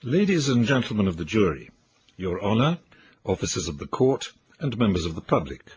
Ladies and gentlemen of the jury, Your Honour, officers of the court, and members of the public.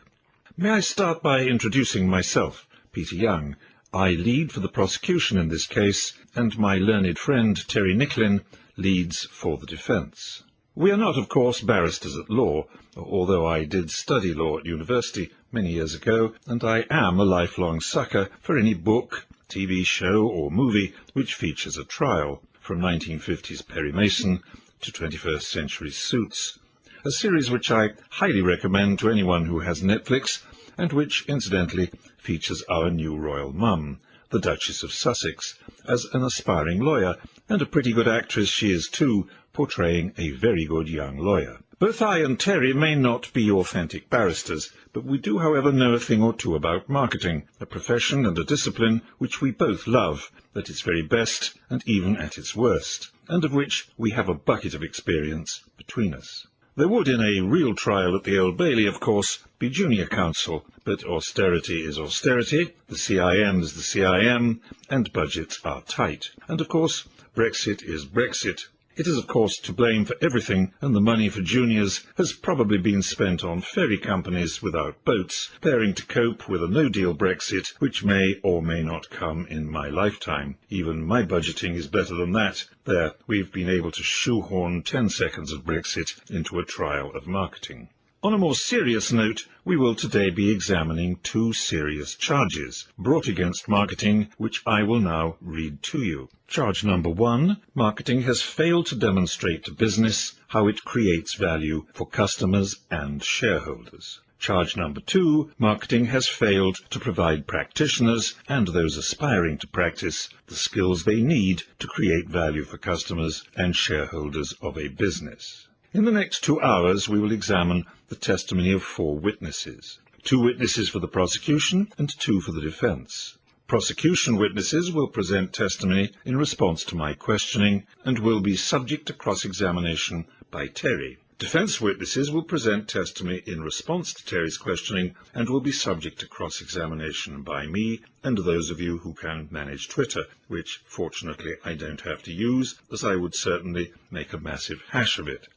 May I start by introducing myself, Peter Young. I lead for the prosecution in this case, and my learned friend Terry Nicklin leads for the defence. We are not, of course, barristers at law, although I did study law at university many years ago, and I am a lifelong sucker for any book, TV show or movie which features a trial, from 1950s Perry Mason to 21st century Suits, a series which I highly recommend to anyone who has Netflix, and which, incidentally, features our new royal mum, the Duchess of Sussex, as an aspiring lawyer, and a pretty good actress she is too, portraying a very good young lawyer. Both I and Terry may not be authentic barristers, but we do, however, know a thing or two about marketing, a profession and a discipline which we both love, at its very best and even at its worst, and of which we have a bucket of experience between us. There would, in a real trial at the Old Bailey, of course, be junior counsel, but austerity is austerity, the CIM is the CIM, and budgets are tight. And, of course, Brexit is Brexit. It is, of course, to blame for everything, and the money for juniors has probably been spent on ferry companies without boats, preparing to cope with a no-deal Brexit, which may or may not come in my lifetime. Even my budgeting is better than that. There, we've been able to shoehorn 10 seconds of Brexit into a trial of marketing. On a more serious note, we will today be examining two serious charges brought against marketing, which I will now read to you. Charge number 1, marketing has failed to demonstrate to business how it creates value for customers and shareholders. Charge number 2, marketing has failed to provide practitioners and those aspiring to practice the skills they need to create value for customers and shareholders of a business. In the next 2 hours, we will examine the testimony of 4 witnesses. 2 witnesses for the prosecution and 2 for the defence. Prosecution witnesses will present testimony in response to my questioning and will be subject to cross-examination by Terry. Defence witnesses will present testimony in response to Terry's questioning and will be subject to cross-examination by me and those of you who can manage Twitter, which, fortunately, I don't have to use, as I would certainly make a massive hash of it.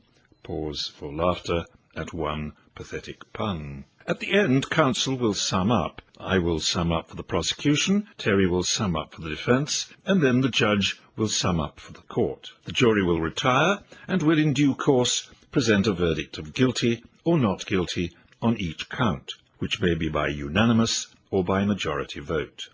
Pause for laughter at one pathetic pun. At the end, counsel will sum up. I will sum up for the prosecution, Terry will sum up for the defence, and then the judge will sum up for the court. The jury will retire and will in due course present a verdict of guilty or not guilty on each count, which may be by unanimous or by majority vote.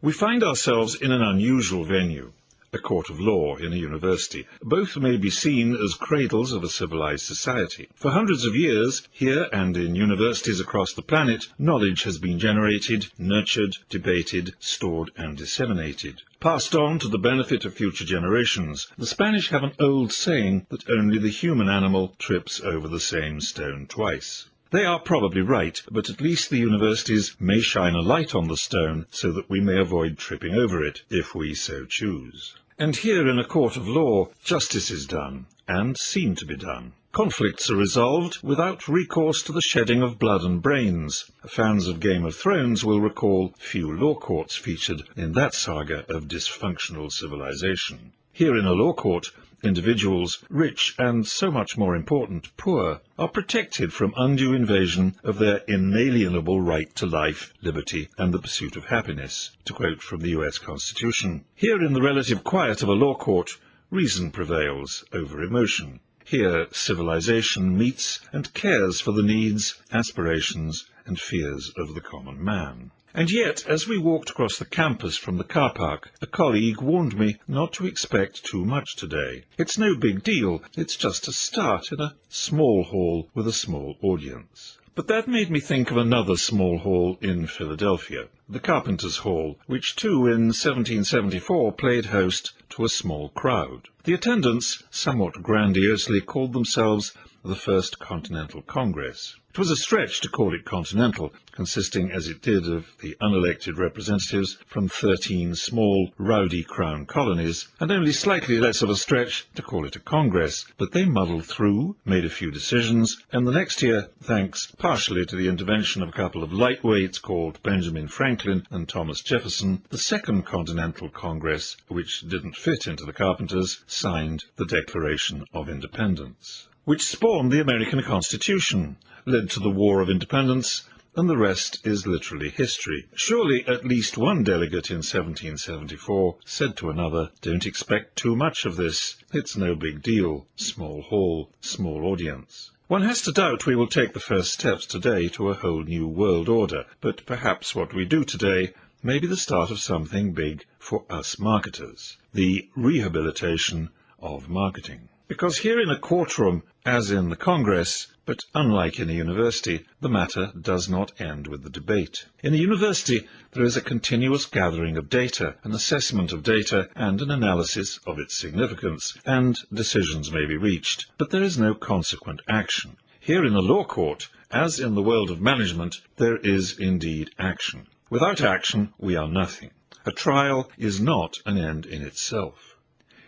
We find ourselves in an unusual venue, a court of law in a university. Both may be seen as cradles of a civilized society. For hundreds of years, here and in universities across the planet, knowledge has been generated, nurtured, debated, stored and disseminated, passed on to the benefit of future generations. The Spanish have an old saying that only the human animal trips over the same stone twice. They are probably right, but at least the universities may shine a light on the stone so that we may avoid tripping over it, if we so choose. And here in a court of law, justice is done, and seen to be done. Conflicts are resolved without recourse to the shedding of blood and brains. Fans of Game of Thrones will recall few law courts featured in that saga of dysfunctional civilization. Here in a law court, individuals, rich and, so much more important, poor, are protected from undue invasion of their inalienable right to life, liberty and the pursuit of happiness, to quote from the US Constitution. Here in the relative quiet of a law court, reason prevails over emotion. Here civilization meets and cares for the needs, aspirations and fears of the common man. And yet, as we walked across the campus from the car park, a colleague warned me not to expect too much today. It's no big deal, it's just a start in a small hall with a small audience. But that made me think of another small hall in Philadelphia, the Carpenter's Hall, which too in 1774 played host to a small crowd. The attendants, somewhat grandiosely, called themselves the First Continental Congress. It was a stretch to call it continental, consisting as it did of the unelected representatives from 13 small, rowdy crown colonies, and only slightly less of a stretch to call it a Congress. But they muddled through, made a few decisions, and the next year, thanks partially to the intervention of a couple of lightweights called Benjamin Franklin and Thomas Jefferson, the Second Continental Congress, which didn't fit into the Carpenters, signed the Declaration of Independence, which spawned the American Constitution, led to the War of Independence, and the rest is literally history. Surely at least one delegate in 1774 said to another, "Don't expect too much of this. It's no big deal. Small hall, small audience." One has to doubt we will take the first steps today to a whole new world order, but perhaps what we do today may be the start of something big for us marketers, the rehabilitation of marketing. Because here in a courtroom, as in the Congress, but unlike in a university, the matter does not end with the debate. In a university, there is a continuous gathering of data, an assessment of data, and an analysis of its significance, and decisions may be reached, but there is no consequent action. Here in a law court, as in the world of management, there is indeed action. Without action, we are nothing. A trial is not an end in itself.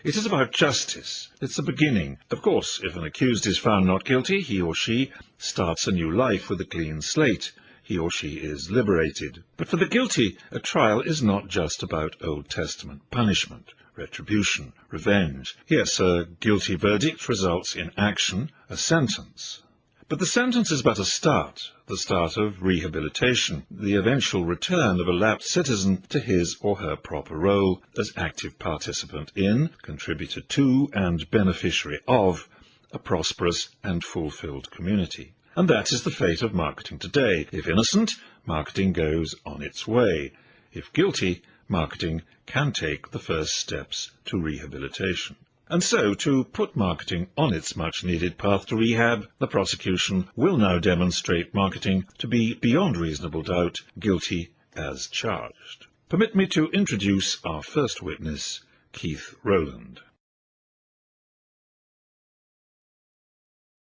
It is about justice. It's the beginning. Of course, if an accused is found not guilty, he or she starts a new life with a clean slate. He or she is liberated. But for the guilty, a trial is not just about Old Testament punishment, retribution, revenge. Yes, a guilty verdict results in action, a sentence. But the sentence is but a start, the start of rehabilitation, the eventual return of a lapsed citizen to his or her proper role as active participant in, contributor to, and beneficiary of a prosperous and fulfilled community. And that is the fate of marketing today. If innocent, marketing goes on its way. If guilty, marketing can take the first steps to rehabilitation. And so, to put marketing on its much-needed path to rehab, the prosecution will now demonstrate marketing to be, beyond reasonable doubt, guilty as charged. Permit me to introduce our first witness, Keith Rowland.